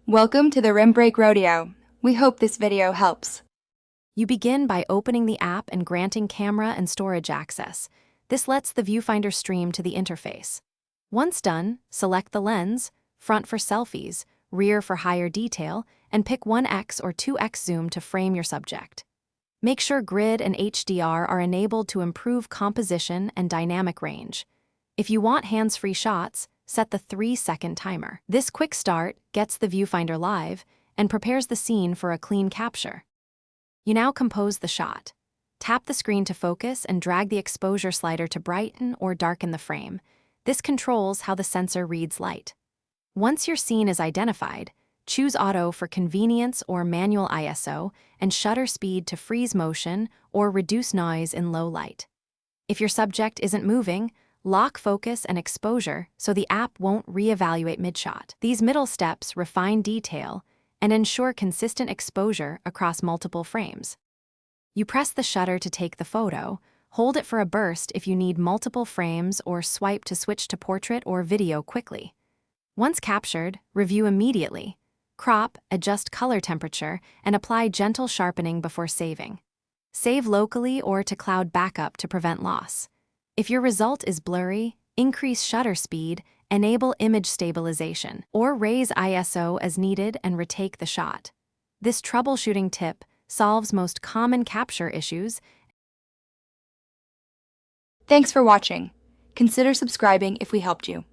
Welcome to the Rim Break Rodeo. We hope this video helps. You begin by opening the app and granting camera and storage access. This lets the viewfinder stream to the interface. Once done, select the lens, front for selfies, rear for higher detail, and pick 1x or 2x zoom to frame your subject. Make sure grid and HDR are enabled to improve composition and dynamic range. If you want hands-free shots, set the 3-second timer. This quick start gets the viewfinder live and prepares the scene for a clean capture. You now compose the shot. Tap the screen to focus and drag the exposure slider to brighten or darken the frame. This controls how the sensor reads light. Once your scene is identified, choose Auto for convenience or manual ISO and shutter speed to freeze motion or reduce noise in low light. If your subject isn't moving, lock focus and exposure so the app won't reevaluate mid-shot. These middle steps refine detail and ensure consistent exposure across multiple frames. You press the shutter to take the photo, hold it for a burst if you need multiple frames, or swipe to switch to portrait or video quickly. Once captured, review immediately. Crop, adjust color temperature, and apply gentle sharpening before saving. Save locally or to cloud backup to prevent loss. If your result is blurry, increase shutter speed, enable image stabilization, or raise ISO as needed and retake the shot. This troubleshooting tip solves most common capture issues. Thanks for watching. Consider subscribing if we helped you.